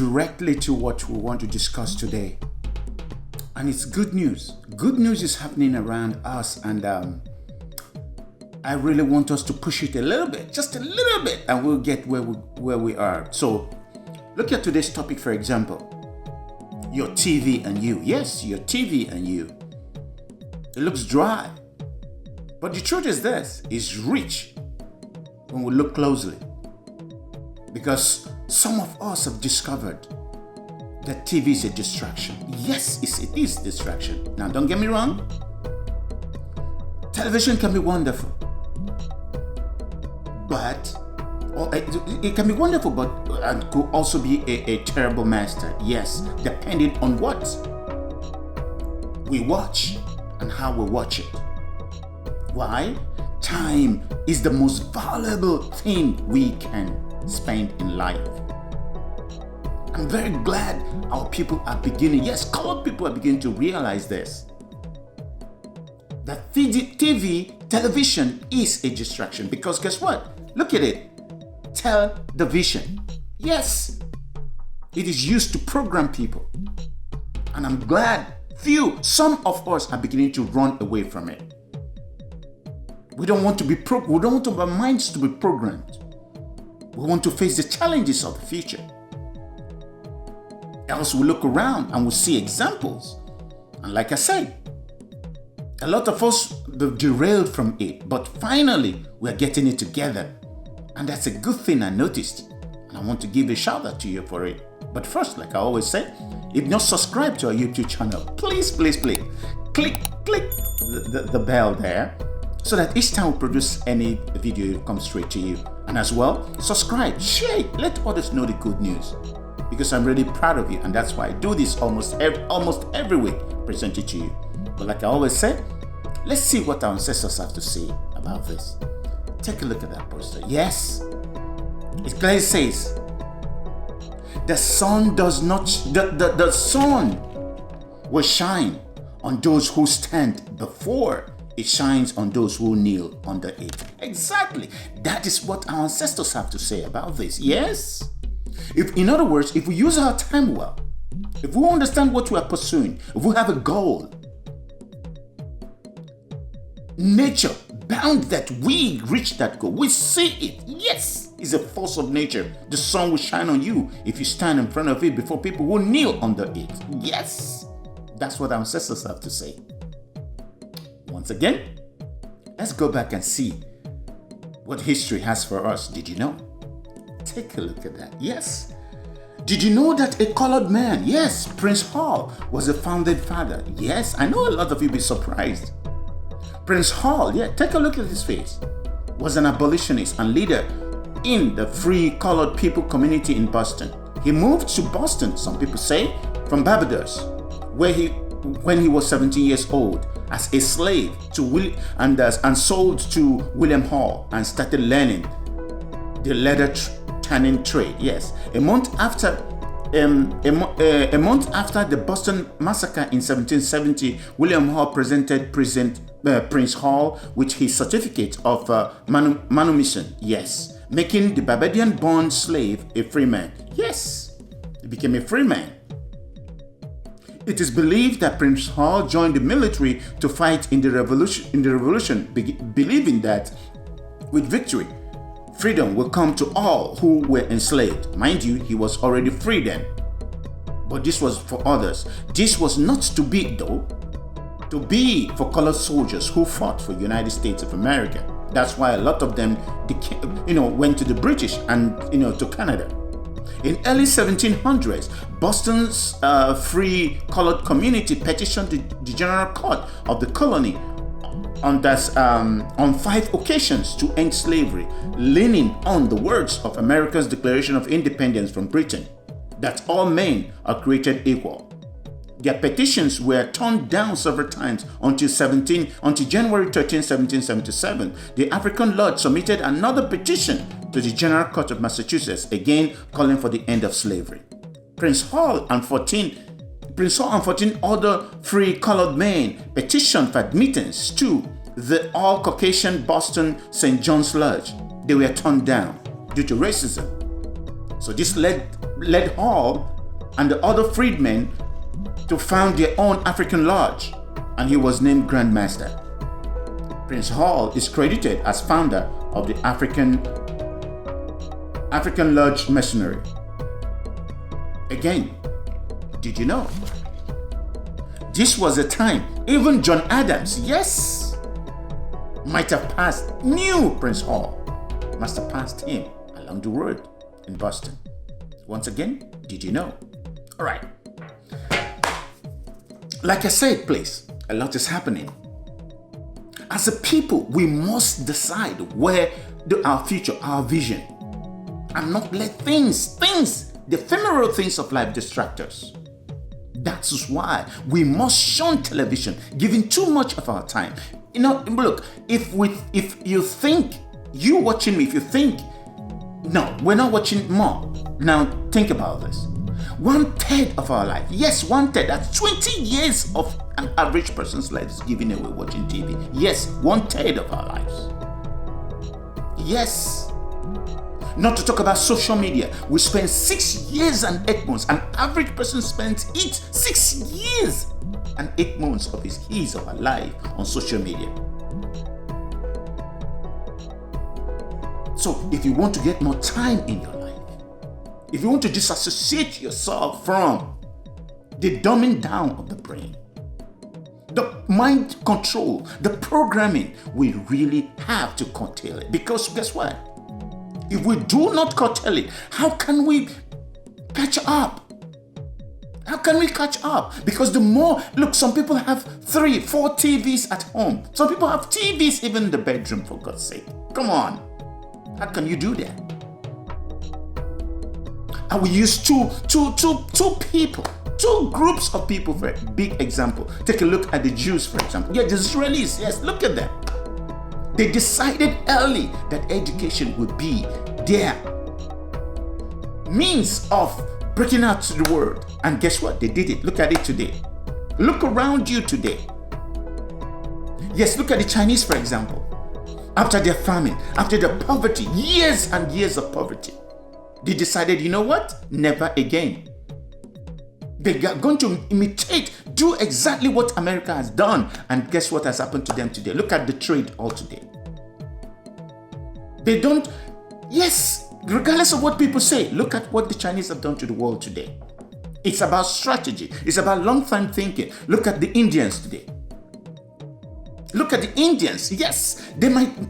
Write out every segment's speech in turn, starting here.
directly to what we want to discuss today. And it's good news. Good news is happening around us, and I really want us to push it a little bit, just a little bit, and we'll get where we are. So look at today's topic, for example. Your TV and you. Yes, your TV and you. It looks dry. But the truth is this, it's rich when we look closely. Because some of us have discovered that TV is a distraction. Yes, it is a distraction. Now, don't get me wrong. Television can be wonderful. But it can be wonderful, but it could also be a terrible master. Yes, depending on what we watch and how we watch it. Why? Time is the most valuable thing we can spend in life. I'm very glad our people are beginning, yes, colored people are beginning to realize this. That television is a distraction, because guess what? Look at it. Television. Yes, it is used to program people. And I'm glad some of us are beginning to run away from it. We don't want our minds to be programmed. We want to face the challenges of the future. Else we look around and we see examples. And like I said, a lot of us have derailed from it, but finally we're getting it together. And that's a good thing I noticed. And I want to give a shout out to you for it. But first, like I always say, if you're not subscribed to our YouTube channel, please click the bell there, so that each time we produce any video, it comes straight to you. And as well, subscribe, share it, let others know the good news. Because I'm really proud of you, and that's why I do this almost every week, present it to you. But like I always say, let's see what our ancestors have to say about this. Take a look at that poster. Yes, it clearly says, the sun will shine on those who stand before it shines on those who kneel under it. Exactly. That is what our ancestors have to say about this. Yes. In other words, if we use our time well, if we understand what we are pursuing, if we have a goal, nature bound that we reach that goal. We see it. Yes, it's a force of nature. The sun will shine on you if you stand in front of it before people who kneel under it. Yes, that's what our ancestors have to say. Once again, let's go back and see what history has for us. Did you know? Take a look at that. Yes. Did you know that a colored man, yes, Prince Hall, was a founding father? Yes, I know a lot of you will be surprised. Prince Hall, yeah, take a look at his face, was an abolitionist and leader in the free colored people community in Boston. He moved to Boston, some people say, from Barbados, when he was 17 years old, as a slave to and sold to William Hall, and started learning the leather tanning trade. Yes, a month after the Boston Massacre in 1770, William Hall presented Prince Hall with his certificate of manumission. Yes, making the Barbadian-born slave a free man. Yes, he became a free man. It is believed that Prince Hall joined the military to fight in the revolution, believing that with victory, freedom will come to all who were enslaved. Mind you, he was already free then. But this was for others. This was not to be, though, to be for colored soldiers who fought for the United States of America. That's why a lot of them, went to the British and, to Canada. In early 1700s, Boston's free colored community petitioned the General Court of the colony on 5 occasions to end slavery, leaning on the words of America's Declaration of Independence from Britain, that all men are created equal. Their petitions were turned down several times until January 13, 1777. The African Lord submitted another petition to the General Court of Massachusetts, again calling for the end of slavery. Prince Hall and 14 other free colored men petitioned for admittance to the all-Caucasian Boston St. John's Lodge. They were turned down due to racism. So this led Hall and the other freedmen to found their own African lodge, and he was named Grand Master. Prince Hall is credited as founder of the African Lodge Masonry. Again, did you know? This was a time even John Adams, yes, might have knew Prince Hall, must have passed him along the road in Boston. Once again, did you know? All right. Like I said, please, a lot is happening. As a people, we must decide where our future, our vision, and not let things, the ephemeral things of life distract us. That's why we must shun television, giving too much of our time. Look, if you think, you watching me, if you think, no, we're not watching more. Now, think about this. 1/3 of our life, yes, 1/3, that's 20 years of an average person's life is given away watching TV. Yes, 1/3 of our lives. Yes. Not to talk about social media. We spend 6 years and 8 months. An average person spends 6 years and 8 months of his or her life on social media. So if you want to get more time in your life, if you want to disassociate yourself from the dumbing down of the brain, the mind control, the programming, we really have to curtail it. Because guess what? If we do not curtail it, how can we catch up? How can we catch up? Because the more, look, some people have 3, 4 TVs at home. Some people have TVs even in the bedroom, for God's sake. Come on. How can you do that? And we use two groups of people for a big example. Take a look at the Jews, for example. Yeah, the Israelis, yes, look at them. They decided early that education would be their means of breaking out to the world. And guess what? They did it. Look at it today. Look around you today. Yes, look at the Chinese, for example. After their famine, after their poverty, years and years of poverty, they decided, you know what? Never again. They are going to imitate, do exactly what America has done. And guess what has happened to them today? Look at the trade all today. They don't, yes, regardless of what people say, look at what the Chinese have done to the world today. It's about strategy. It's about long-term thinking. Look at the Indians today. Look at the Indians. Yes,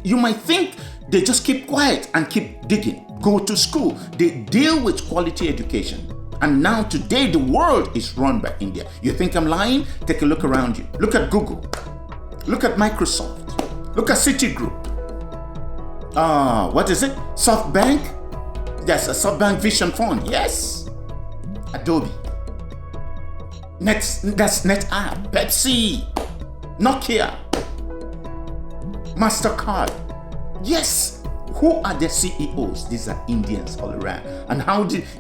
you might think they just keep quiet and keep digging. Go to school. They deal with quality education. And now today the world is run by India. You think I'm lying? Take a look around you. Look at Google. Look at Microsoft. Look at Citigroup. What is it? SoftBank? Yes, a SoftBank Vision Fund. Yes. Adobe. That's NetApp. Pepsi. Nokia. MasterCard. Yes. Who are the CEOs? These are Indians all around. And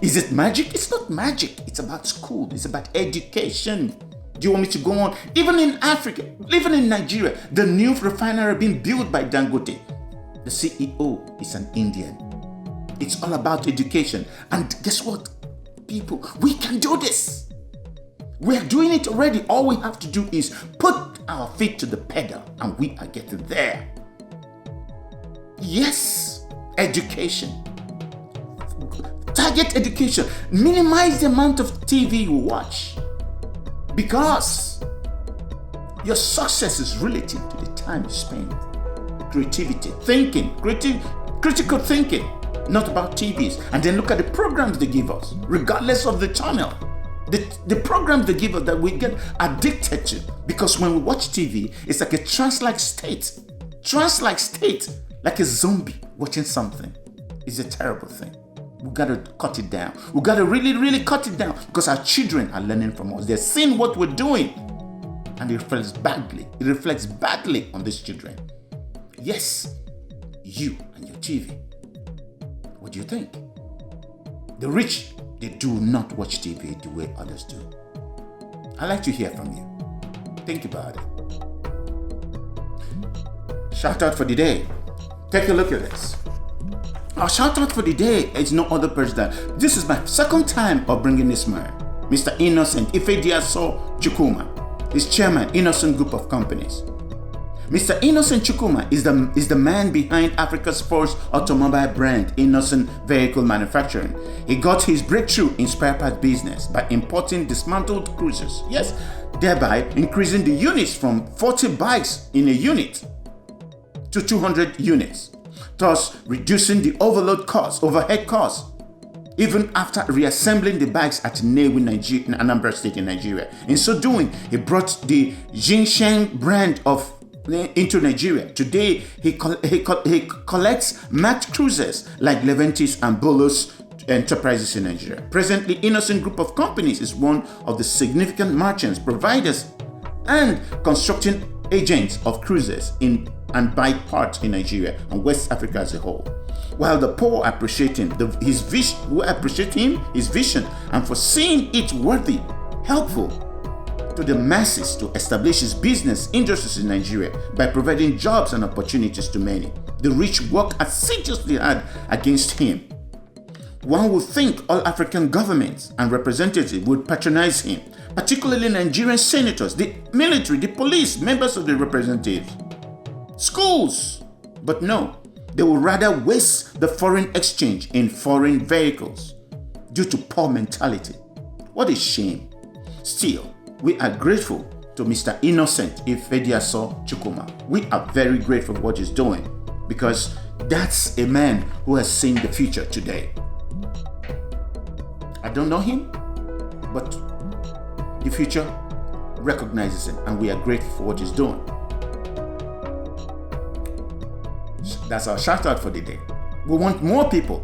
is it magic? It's not magic. It's about school. It's about education. Do you want me to go on? Even in Africa, even in Nigeria, the new refinery being built by Dangote, the CEO is an Indian. It's all about education. And guess what? People, we can do this. We are doing it already. All we have to do is put our feet to the pedal and we are getting there. Yes, education. Target education. Minimize the amount of TV you watch. Because your success is relative to the time you spend. Creativity, thinking, critical thinking, not about TVs. And then look at the programs they give us, regardless of the channel. The programs they give us that we get addicted to. Because when we watch TV, it's like a trance-like state. Trance-like state. Like a zombie watching something. It's a terrible thing. We gotta cut it down. We gotta really, really cut it down because our children are learning from us. They're seeing what we're doing. And it reflects badly. It reflects badly on these children. Yes, you and your TV. What do you think? The rich, they do not watch TV the way others do. I'd like to hear from you. Think about it. Shout out for the day. Take a look at this. Our shout out for the day is no other person than, this is my second time of bringing this man. Mr. Innocent Ifediaso Chukwuma is chairman, Innocent Group of Companies. Mr. Innocent Chukwuma is the man behind Africa's first automobile brand, Innocent Vehicle Manufacturing. He got his breakthrough in spare part business by importing dismantled cruisers, yes, thereby increasing the units from 40 bikes in a unit to 200 units, thus reducing the overhead costs, even after reassembling the bikes at Nnewi, in Anambra State in Nigeria. In so doing, he brought the Jinsheng brand into Nigeria. Today, he collects marked cruisers like Leventis and Bolos enterprises in Nigeria. Presently, Innocent Group of Companies is one of the significant merchants, providers, and constructing agents of cruisers and bike parts in Nigeria and West Africa as a whole. While the poor appreciate his vision and for seeing it worthy, helpful to the masses to establish his business industries in Nigeria by providing jobs and opportunities to many. The rich work assiduously hard against him. One would think all African governments and representatives would patronize him, particularly Nigerian senators, the military, the police, members of the representatives, schools. But no, they would rather waste the foreign exchange in foreign vehicles due to poor mentality. What a shame. Still, we are grateful to Mr. Innocent Ifediaso Chukwuma. We are very grateful for what he's doing because that's a man who has seen the future today. I don't know him, but the future recognizes him and we are grateful for what he's doing. That's our shout out for the day. We want more people.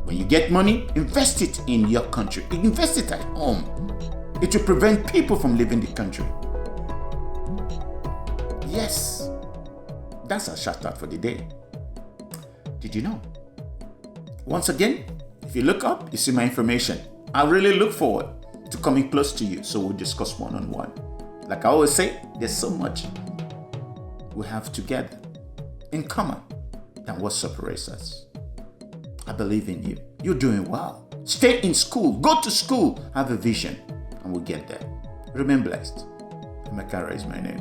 When you get money, invest it in your country. Invest it at home. It will prevent people from leaving the country. Yes, that's our shout out for the day. Did you know? Once again, if you look up, you see my information. I really look forward to coming close to you so we'll discuss one-on-one. Like I always say, there's so much we have together in common than what separates us. I believe in you. You're doing well. Stay in school. Go to school. Have a vision. And we'll get there. Remain blessed. Makara is my name.